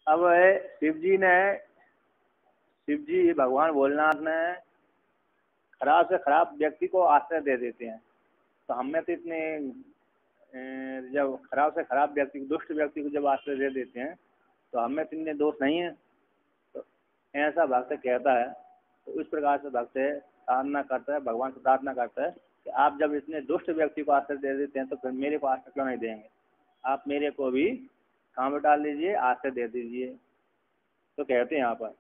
अब शिव जी भगवान भोलेनाथ ने खराब से खराब व्यक्ति को आश्रय दे देते हैं। तो हमें तो इतने जब खराब से खराब व्यक्ति दुष्ट व्यक्ति को जब आश्रय दे देते हैं तो हमें तो इतने दोष नहीं है। तो ऐसा भक्त कहता है। तो इस प्रकार से भक्त साधना करता है, भगवान से प्रार्थना करता है कि आप जब इतने दुष्ट व्यक्ति को आश्रय दे देते हैं तो फिर मेरे को आश्रय क्यों नहीं देंगे, आप मेरे को भी काम में डाल दीजिए, आश्रय दे दीजिए। तो कहते हैं यहाँ पर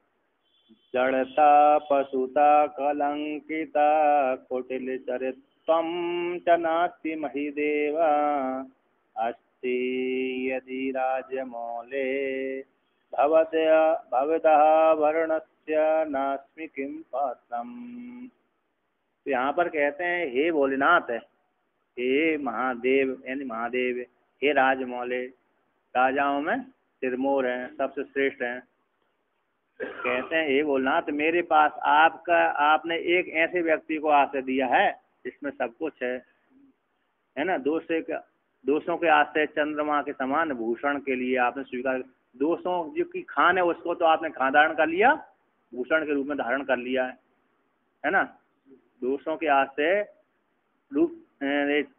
जड़ता पशुता कलंकिता कुटिल चरित्वं च नास्ति महीदेव अस्ति यदि राजमौले भवतः वर्णस्य नास्मि किं पात्रम्। तो यहाँ पर कहते हैं हे भोलेनाथ, हे महादेव यानी महादेव, हे राजमौले, राजाओं में सिरमौर हैं, सबसे श्रेष्ठ हैं। कहते हैं हे भोलेनाथ, मेरे पास आपने एक ऐसे व्यक्ति को आश्रय दिया है जिसमें सब कुछ है ना। दोषों के आश्रय चंद्रमा के समान भूषण के लिए आपने स्वीकार, दोषों जो की खान है उसको तो आपने खान धारण कर लिया, भूषण के रूप में धारण कर लिया है ना। दोषों के आश्रय रूप,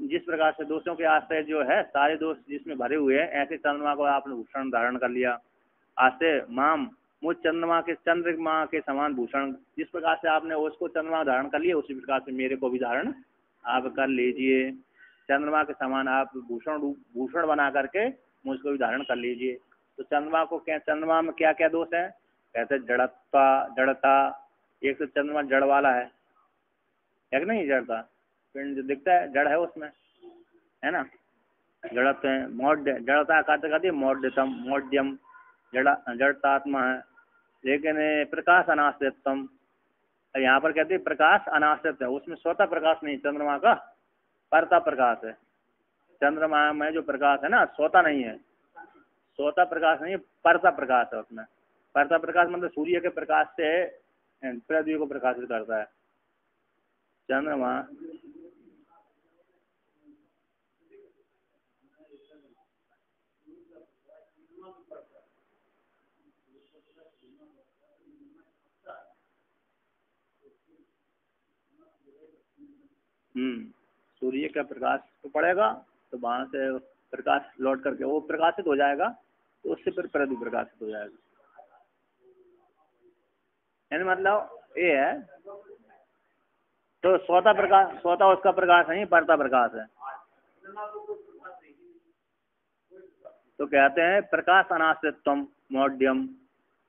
जिस प्रकार से दोषों के आश्रय जो है सारे दोष जिसमें भरे हुए हैं, ऐसे चंद्रमा को आपने भूषण धारण कर लिया। आश्रय माम, मुझ चंद्रमा के समान भूषण, जिस प्रकार से आपने उसको चंद्रमा धारण कर लिया उसी प्रकार से मेरे को भी धारण आप कर लीजिए। चंद्रमा के समान आप भूषण बना करके मुझको भी धारण कर लीजिए। तो चंद्रमा में क्या क्या दोष है? कहते जड़ता, एक तो चंद्रमा जड़ वाला है कि नहीं, जड़ता पिंड जो दिखता है जड़ है उसमें, है ना। जड़त्व है, मौढ़, जड़ता कहते मौढ़्यम, जड़तात्मा है। लेकिन प्रकाश अनाश्रितम, यहाँ पर कहते हैं प्रकाश अनाश्रित है, उसमें स्वतः प्रकाश नहीं, चंद्रमा का परता प्रकाश है। चंद्रमा में जो प्रकाश है ना स्वतः नहीं है, स्वतः प्रकाश नहीं है, परता प्रकाश है उसमें। परता प्रकाश मतलब सूर्य के प्रकाश से पृथ्वी को प्रकाशित करता है चंद्रमा। सूर्य का प्रकाश तो पड़ेगा तो वहां से प्रकाश लौट करके वो प्रकाशित हो जाएगा, तो उससे फिर पृथ्वी प्रकाशित हो जाएगा। यानी मतलब ये है, तो स्वतः उसका प्रकाश नहीं, परता प्रकाश है। तो कहते हैं प्रकाश अनाश्रितम मौढ़्यम,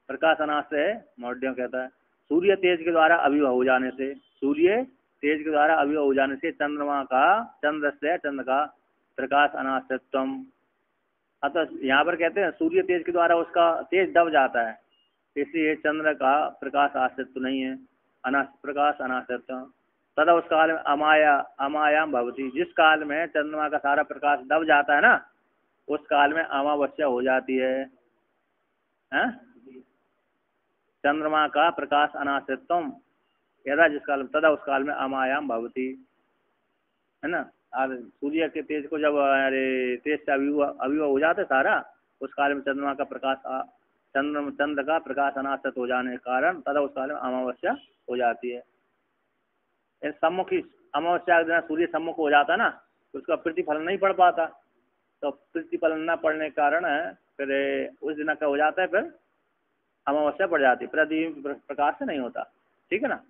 प्रकाश अनाश्रय है मौढ़्यम कहता है। सूर्य तेज के द्वारा अभिभव हो जाने से, सूर्य तेज के द्वारा अभिभव हो जाने से चंद्र का प्रकाश अनाश्रितम। अतः यहाँ पर कहते हैं सूर्य तेज के द्वारा उसका तेज दब जाता है, इसलिए चंद्र का प्रकाश आश्रित नहीं है, प्रकाश अनाश्रित। तथा उस काल में अमायाम भवती, जिस काल में चंद्रमा का सारा प्रकाश दब जाता है ना, उस काल में अमावस्या हो जाती है। चंद्रमा का प्रकाश अनाश्रितम यदा, जिस काल तदा उस काल में अमायाम भवती, है ना। और सूर्य के तेज को जब तेज से अभिभव हो जाता है सारा, उस काल में चंद्रमा का प्रकाश चंद्र का प्रकाश अनाश्रित हो जाने के कारण तदा उस काल में अमावस्या हो जाती है। सम्मुखी अमावस्या के दिन सूर्य सम्मुख हो जाता ना, तो उसका प्रतिफलन नहीं पड़ पाता, तो प्रतिफलन न पड़ने के कारण फिर उस दिन का हो जाता है, फिर अमावस्या पड़ जाती है, पृथ्वी प्रकाश से नहीं होता। ठीक है ना।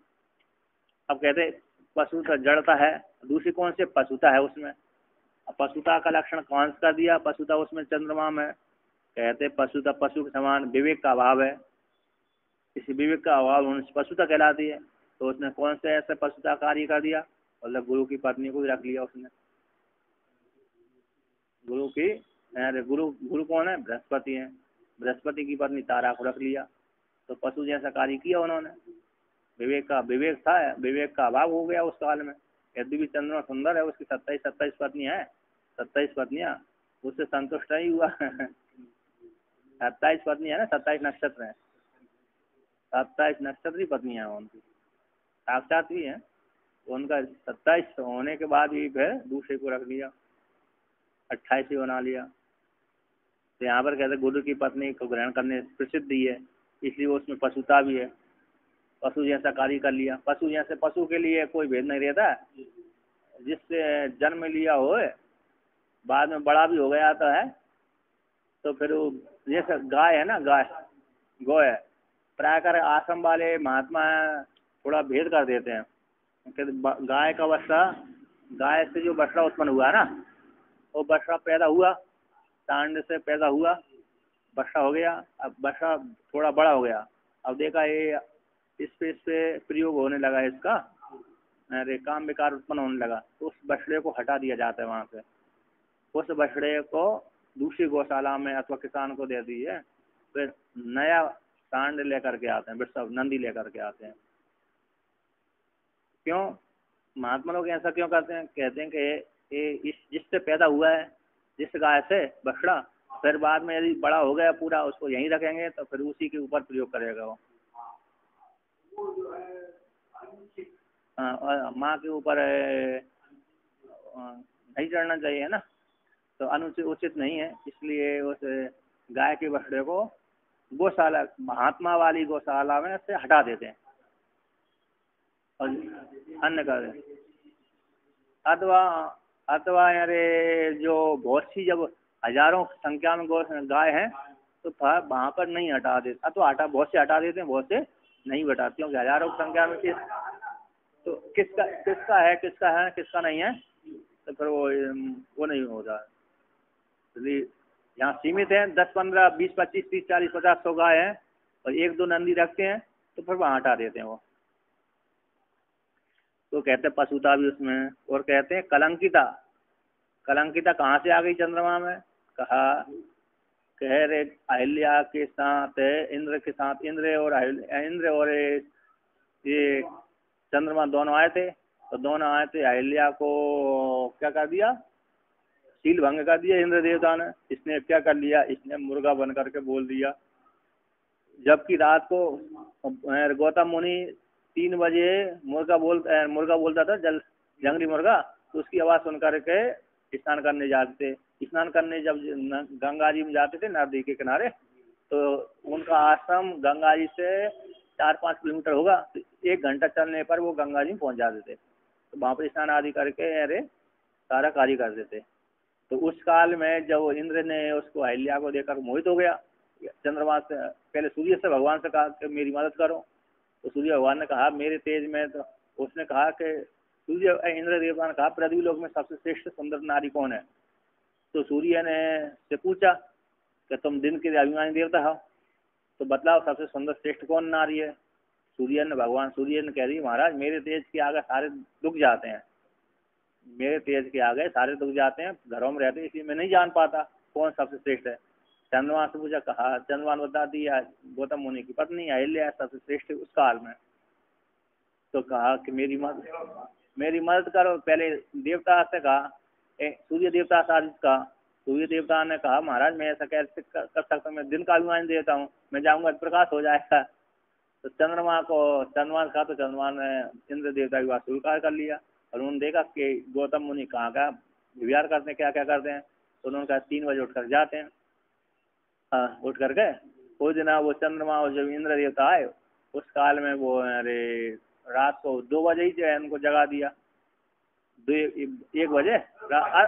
अब कहते पशुता जड़ता है, दूसरी कौन से पशुता है उसमें। अब पशुता का लक्षण कौन सा दिया, पशुता उसमें चंद्रमा में कहते पशुता, पशु के समान विवेक का अभाव है, इसी विवेक का अभाव होने से पशुता कहलाती है। तो उसने कौन से ऐसे पशुता कार्य कर दिया, मतलब गुरु की पत्नी को भी रख लिया उसने। गुरु कौन है, बृहस्पति है, बृहस्पति की पत्नी तारा को रख लिया, तो पशु जैसा कार्य किया उन्होंने। विवेक का अभाव हो गया उस काल में। यदि भी चंद्रमा सुंदर है, उसकी 27 पत्नियां है, 27 पत्नियां, उससे संतुष्ट नहीं हुआ। 27 पत्नी है ना, 27 नक्षत्र है, 27 नक्षत्री पत्नियां उनकी, साक्षात भी है। उनका 27 होने के बाद भी फिर दूसरे को रख लिया, 28 ही बना लिया। तो यहाँ पर कहते गुरु की पत्नी को ग्रहण करने प्रसिद्ध ही है, इसलिए उसमें पशुता भी है। पशु जैसा कार्य कर लिया। पशु जैसे पशु के लिए कोई भेद नहीं रहता, जिससे जन्म लिया हो बाद में बड़ा भी हो गया तो है, तो फिर वो जैसे गाय है ना, गाय गौ है, प्रायकर आश्रम वाले महात्मा थोड़ा भेद कर देते हैं कि गाय का बच्चा, गाय से जो बछड़ा उत्पन्न हुआ ना, वो बछड़ा पैदा हुआ, सांड से पैदा हुआ, बछड़ा हो गया। अब बछड़ा थोड़ा बड़ा हो गया, अब देखा ये इस पे प्रयोग होने लगा इसका, अरे काम विकार उत्पन्न होने लगा, तो उस बछड़े को हटा दिया जाता है वहाँ से। उस बछड़े को दूसरी गौशाला में अथवा किसान को दे दीजिए, फिर नया सांड लेकर के आते हैं, वृषभ नंदी लेकर के आते हैं। क्यों महात्मा लोग ऐसा क्यों करते हैं? कहते हैं कि इस जिससे पैदा हुआ है, जिस गाय से बछड़ा, फिर बाद में यदि बड़ा हो गया पूरा, उसको यहीं रखेंगे तो फिर उसी के ऊपर प्रयोग करेगा वो। हाँ, और माँ के ऊपर नहीं चढ़ना चाहिए ना, तो अनुचित उचित नहीं है, इसलिए उस गाय के बछड़े को गौशाला, महात्मा वाली गौशाला में से हटा देते हैं और अन्य कर देते। अथवा अरे जो बहुत सी जब हजारों संख्या में गाय हैं तो वहाँ पर नहीं हटा देते, अथवा बहुत से हटा देते हैं, बहुत से नहीं हटाते, क्योंकि हजारों की संख्या में तो किसका है किसका नहीं है, तो फिर वो नहीं होता। इसलिए यहाँ सीमित है, 10, 15, 20, 25, 30, 40, 50, 100 गाय हैं और 1-2 नंदी रखते हैं, तो फिर वहाँ हटा देते हैं वो। तो कहते हैं पशुता भी उसमें। और कहते हैं कलंकिता। कलंकिता कहाँ से आ गई चंद्रमा में? कहा कह रहे अहिल्या के साथ, इंद्र के साथ, इंद्र और ये चंद्रमा दोनों आए थे, तो दोनों आए थे, अहिल्या को क्या कर दिया? शील भंग कर दिया इंद्र देवता ने। इसने क्या कर लिया? इसने मुर्गा बन करके बोल दिया, जबकि रात को गौतम मुनि 3 बजे मुर्गा बोलता था, जंगली मुर्गा, तो उसकी आवाज़ सुन करके स्नान करने जाते थे। स्नान करने जब गंगा जी में जाते थे नदी के किनारे, तो उनका आश्रम गंगा जी से 4-5 किलोमीटर होगा, तो 1 घंटा चलने पर वो गंगा जी में पहुंच जाते थे। तो वहाँ पर स्नान आदि करके अरे सारा कार्य कर देते। तो उस काल में जब इंद्र ने उसको अहिल्या को देखकर मोहित हो गया, चंद्रमा से पहले सूर्य से भगवान से कहा कि मेरी मदद करो, तो सूर्य भगवान ने कहा मेरे तेज में, तो उसने कहा कि इंद्र देवता ने कहा पृथ्वी लोक में सबसे श्रेष्ठ सुंदर नारी कौन है? तो सूर्य ने से पूछा कि तुम दिन के अभिमानी देवता हो, तो बतलाओ सबसे सुंदर श्रेष्ठ कौन नारी है? सूर्य ने कह रही महाराज मेरे तेज के आगे सारे दुख जाते हैं, मेरे तेज के आगे सारे दुख जाते हैं, घरों में रहते हैं, इसलिए मैं नहीं जान पाता कौन सबसे श्रेष्ठ है। चंद्रमा से पूछा, कहा चंद्रमा ने बता दिया गौतम मुनि की पत्नी अहिल्या सबसे श्रेष्ठ उस काल में। तो कहा कि मेरी मदद करो। पहले देवता से कहा, सूर्य देवता से कहा, सूर्य देवता ने कहा महाराज मैं ऐसा कैसे कर सकता हूँ, मैं दिन का अभिमान देता हूँ, मैं जाऊँगा प्रकाश हो जाएगा। तो चंद्रमा कहा, तो चंद्रमा ने इंद्र देवता की बात स्वीकार कर लिया और उन्होंने देखा कि गौतम मुनि कहाँ का विहार करते हैं, क्या क्या करते हैं। तो उन्होंने कहा 3 बजे उठकर जाते हैं। उठ करके उस दिन वो चंद्रमा और जब इंद्र देवता आए उस काल में वो अरे रात को 2 बजे ही जो है उनको जगा दिया, 1 बजे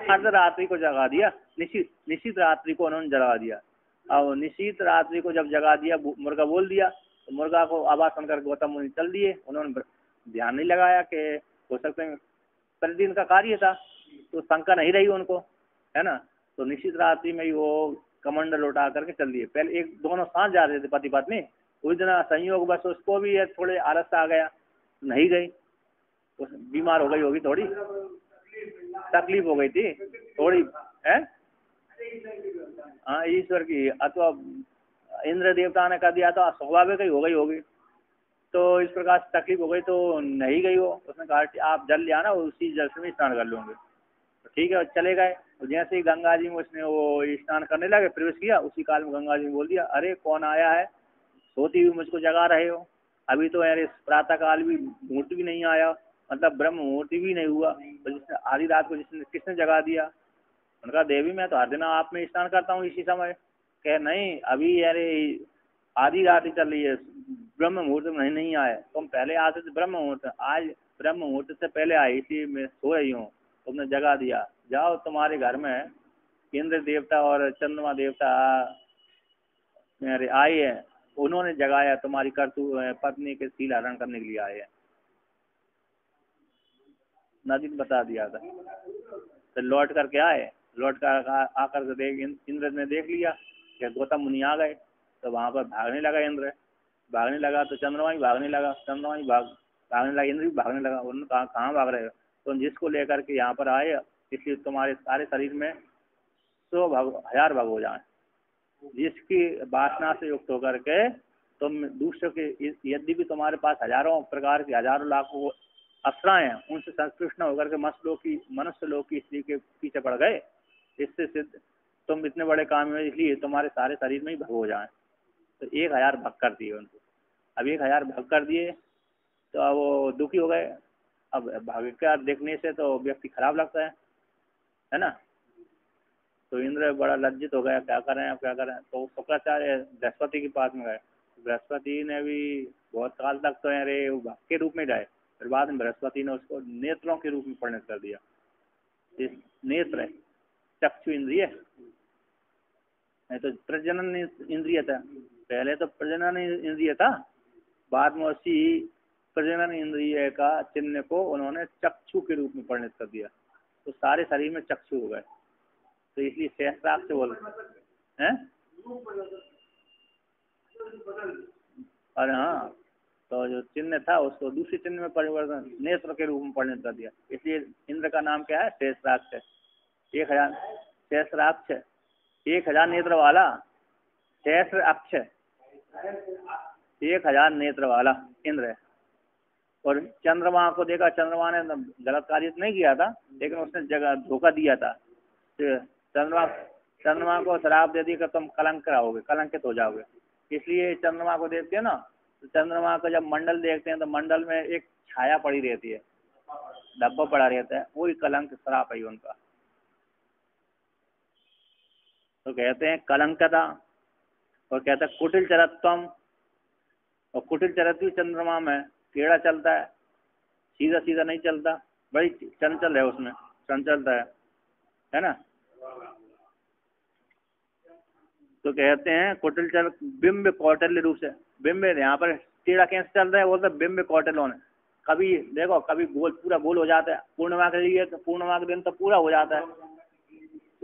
अर्धरात्रि को जगा दिया, निश्चित रात्रि को उन्होंने जगा दिया। और निश्चित रात्रि को जब जगा दिया, मुर्गा बोल दिया, तो मुर्गा को आवाज सुनकर गौतम मुनि चल दिए। उन्होंने ध्यान नहीं लगाया कि हो सकते हैं प्रतिदिन का कार्य था, तो शंका नहीं रही उनको, है ना। तो निश्चित रात्रि में ही वो कमंडल उठा करके चल दिए। पहले दोनों साथ जा रहे थे पति पत्नी, उस दिन संयोग बस उसको भी थोड़े आलस आ गया, नहीं गई, तो बीमार हो गई होगी, थोड़ी तकलीफ हो गई थी थोड़ी, है हाँ ईश्वर की, अथवा इंद्र देवता ने कर दिया तो स्वाभाविक ही हो गई होगी। तो इस प्रकार से तकलीफ हो गई तो नहीं गई वो। उसने कहा कि आप जल ले आना, उसी जल से मैं स्नान कर लूँगी। तो ठीक है, चले गए। तो जैसे ही गंगा जी में उसने वो स्नान करने लगे, प्रवेश किया, उसी काल में गंगा जी ने बोल दिया, अरे कौन आया है, सोती हुई मुझको जगा रहे हो? अभी तो यार प्रातः काल भी मुहूर्त भी नहीं आया, मतलब ब्रह्म मुहूर्त भी नहीं हुआ, तो जिसने आधी रात को किसने जगा दिया? उनका देवी मैं तो हर दिन आप में स्नान करता हूँ इसी समय, कहे नहीं अभी अरे आधी रात ही चल रही है, ब्रह्म मुहूर्त में नहीं आए, तुम पहले आते थे ब्रह्म मुहूर्त, आज ब्रह्म मुहूर्त से पहले आए, इसलिए मैं सो रही हूँ, तुमने जगा दिया। जाओ तुम्हारे घर में इंद्र देवता और चंद्रमा देवता मेरे आए हैं, उन्होंने जगाया, तुम्हारी पत्नी के शील हरण करने के लिए आए हैं। नदी ने बता दिया था। तो लौट करके आए, लौट कर आकर के इंद्र ने देख लिया कि गौतम मुनि आ गए, तो वहाँ पर भागने लगा इंद्र, भागने लगा तो चंद्रमा भी भागने लगा, चंद्रमा भी भागने लगा, इंद्र भी भागने लगा। उन्होंने कहा कहाँ भाग रहे हो, तो जिसको लेकर के यहाँ पर आए इसलिए तुम्हारे सारे शरीर में 100,000 भग हो जाए, जिसकी वासना से युक्त होकर के तुम दूसरों के, यदि भी तुम्हारे पास हजारों प्रकार की हजारों लाखों अप्सराएं हैं, उनसे संतुष्ट न होकर के मनुष्य लोग की स्त्री के पीछे पड़ गए, इससे सिद्ध तुम इतने बड़े काम में, इसलिए तुम्हारे सारे शरीर में ही भग हो जाए। तो 1,000 भग कर दिए उनको। अब 1,000 भग कर दिए तो अब वो दुखी हो गए। अब भाग्य का देखने से तो व्यक्ति खराब लगता है ना। तो इंद्र बड़ा लज्जित हो गया, क्या करें अब क्या करें। तो शुक्राचार्य बृहस्पति के पास में गए, बृहस्पति ने भी बहुत काल तक तो अरे वो भक्त के रूप में रहे, फिर बाद में बृहस्पति ने उसको नेत्रों के रूप में परिणत कर दिया। इस नेत्र चक्षु इंद्रिय, नहीं तो प्रजनन इंद्रिय था, पहले तो प्रजनन इंद्रिय था, बाद में उसी प्रजनन इंद्रिय का चिन्ह को उन्होंने चक्षु के रूप में परिणत कर दिया, तो सारे शरीर में चक्षु हो गए। तो इसलिए सहस्त्राक्ष से बोल हैं। अरे हाँ, तो जो चिन्ह था उसको दूसरे चिन्ह में परिवर्तन नेत्र के रूप में परिणत कर दिया, इसलिए इंद्र का नाम क्या है, सहस्त्राक्ष। 1,000 सहस्त्राक्ष, 1,000 नेत्र वाला सहस्र अक्ष, 1,000 नेत्र वाला इंद्र है। और चंद्रमा को देखा, चंद्रमा ने गलत कार्य नहीं किया था, लेकिन उसने जगह धोखा दिया था। चंद्रमा को शराब दे दी कि तुम कलंक रहोगे, कलंकित हो जाओगे। इसलिए चंद्रमा को देखते हैं ना, तो चंद्रमा का जब मंडल देखते हैं तो मंडल में एक छाया पड़ी रहती है, धब्बा पड़ा रहता है, वही कलंक श्राप है उनका। तो कहते हैं कलंकता, और कहते हैं कुटिल चरत्वम, और कुटिल चरत्व चंद्रमा में टेढ़ा चलता है, सीधा सीधा नहीं चलता, बड़ी चंचल है, उसमें चंचलता है ना। तो कहते हैं कुटिल चल बिंब कौटिल्य रूप से, बिंब यहाँ पर टेढ़ा कैसे चल रहा है, बोलते बिंब कौटिल्य होने, कभी देखो कभी गोल पूरा गोल हो जाता है, पूर्णिमा के लिए तो पूर्णिमा के दिन तो पूरा हो जाता है,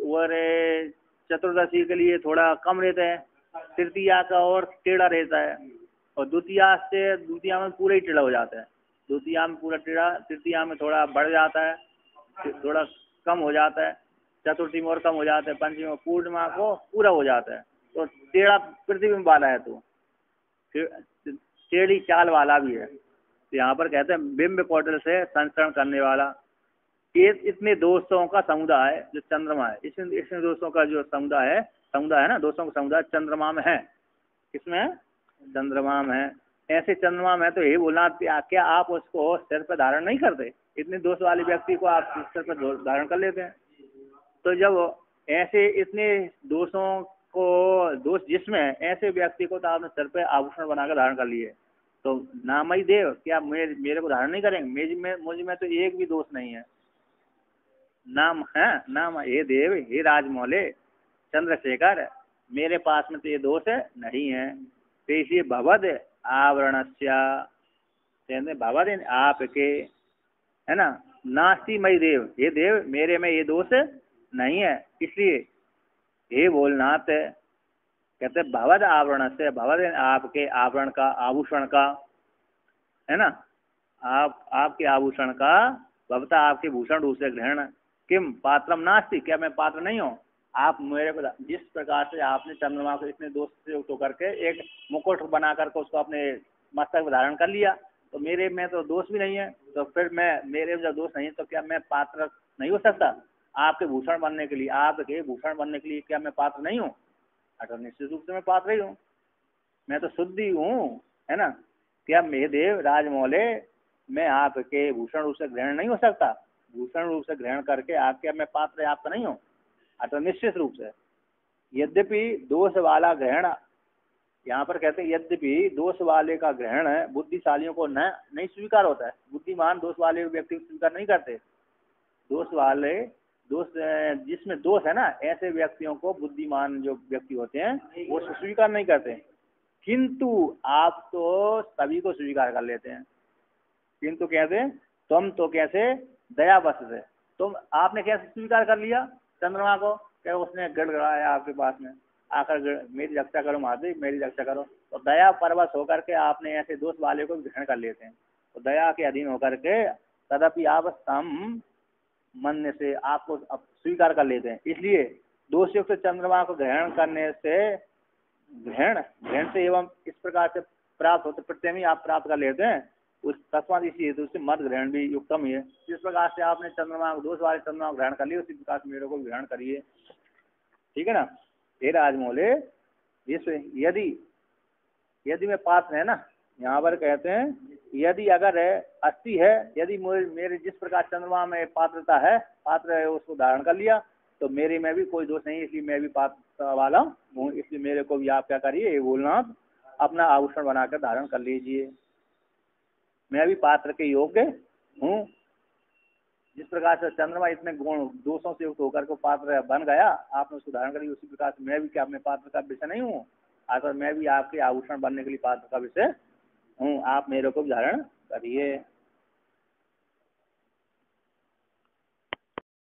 और चतुर्दशी के लिए थोड़ा कम रहता है, तृतीया का और टेढ़ा रहता है, और द्वितीया में पूरा ही टेढ़ा हो जाता है, द्वितीया में पूरा टेढ़ा, तृतीया में थोड़ा बढ़ जाता है, थोड़ा कम हो जाता है, चतुर्थी में और कम हो जाता है, पंचमी में, पूर्णिमा को पूरा हो जाता है। तो टेढ़ा प्रतिबिंब वाला है, तो टेढ़ी चाल वाला भी है। तो यहाँ पर कहते हैं बिंब कौटिल्य से संचरण करने वाला, ये इतने दोस्तों का समुदाय जो चंद्रमा है, इसमें दोस्तों का जो समुदाय है ना, दोस्तों का समुदाय चंद्रमा में है। किसमें? चंद्रमा में है। ऐसे चंद्रमा में तो यही बोलना, क्या आप उसको सिर पर धारण नहीं करते? इतने दोस्त वाले व्यक्ति को आप सिर पर धारण कर लेते हैं। तो जब ऐसे इतने दोस्तों को, दोस्त जिसमें ऐसे व्यक्ति को तो आपने सिर पे आभूषण बनाकर धारण कर लिए, तो नाम ही देव, क्या मेरे को धारण नहीं करेंगे? मुझ में तो एक भी दोष नहीं है। नाम है, नाम हे देव, हे राजमौले चंद्रशेखर, मेरे पास में तो ये दोष नहीं है। तो इसलिए भवद आवरणस्या, भवद आपके, है ना, नास्ति मई देव, हे देव मेरे में ये दोष नहीं है। इसलिए हे भोलनाथ, कहते भवद आवरण से, भवद आपके आवरण का, आभूषण का, है ना, आपके आभूषण का, भवता आपके भूषण रूप से ग्रहण, किम पात्रम नास्ति, क्या मैं पात्र नहीं हूँ? आप मेरे को जिस प्रकार से आपने चंद्रमा को इतने दोस्त से युक्त होकर के एक मुकुट बना करके उसको अपने मस्तक में धारण कर लिया, तो मेरे में तो दोष भी नहीं है, तो फिर मेरे में जब दोष नहीं है तो क्या मैं पात्र नहीं हो सकता आपके भूषण बनने के लिए? आपके भूषण बनने के लिए क्या मैं पात्र नहीं हूँ? अगर निश्चित रूप से मैं पात्र ही हूँ, मैं तो शुद्ध ही हूँ, है ना। क्या मेरे देव राजमौले, मैं आपके भूषण रूप से ग्रहण नहीं हो सकता? भूषण रूप से ग्रहण करके आप, क्या मैं पात्र आपका नहीं हूँ? अतः निश्चित रूप से यद्यपि दोष वाला ग्रहण, यहाँ पर कहते हैं यद्यपि दोष वाले का ग्रहण बुद्धिशालियों को न नहीं स्वीकार होता है। बुद्धिमान दोष वाले व्यक्ति को स्वीकार नहीं करते। दोष वाले दोष जिसमें दोष है ना, ऐसे व्यक्तियों को बुद्धिमान जो व्यक्ति होते हैं वो स्वीकार नहीं करते। किंतु आप तो सभी को स्वीकार कर लेते हैं। किंतु कहते तुम तो कैसे दयावश से, तुम आपने कैसे स्वीकार कर लिया चंद्रमा को, क्या उसने गड़गड़ाया आपके पास में आकर मेरी रक्षा करो महादेव, मेरी रक्षा करो। तो दया परवश होकर के आपने ऐसे दोष वाले को ग्रहण कर लेते हैं। तो दया के अधीन होकर के तदपि आप सम मन से आपको स्वीकार कर लेते हैं। इसलिए दोषयुक्त चंद्रमा को ग्रहण करने से ग्रहण से एवं इस प्रकार से प्राप्त होते प्रत्यय में आप प्राप्त कर लेते हैं। उस तस्मात इसी हेतु से मत ग्रहण भी युक्तम ही है। जिस प्रकार से आपने चंद्रमा दोष वाले चंद्रमा को ग्रहण कर लिया, उसी प्रकार से मेरे को ग्रहण करिए। ठीक है ना। हे राजमौले, यदि में पात्र है ना, यहाँ पर कहते हैं यदि अगर है अस्थि है, यदि मेरे जिस प्रकार चंद्रमा में पात्रता है, पात्र है उसको धारण कर लिया, तो मेरे में भी कोई दोष नहीं, इसलिए मैं भी पात्र वाला हूँ। इसलिए मेरे को भी आप क्या करिए, बोलना अपना आभूषण बनाकर धारण कर लीजिए। मैं भी पात्र के योग्य हूँ। जिस प्रकार से चंद्रमा इतने गुण दोषों से युक्त होकर को पात्र बन गया, आपने उसको धारण कर लिया, उसी प्रकार से मैं भी क्या अपने पात्र का विषय नहीं हूँ, अगर मैं भी आपके आभूषण बनने के लिए पात्र का विषय हूँ। आप मेरे को धारण करिए।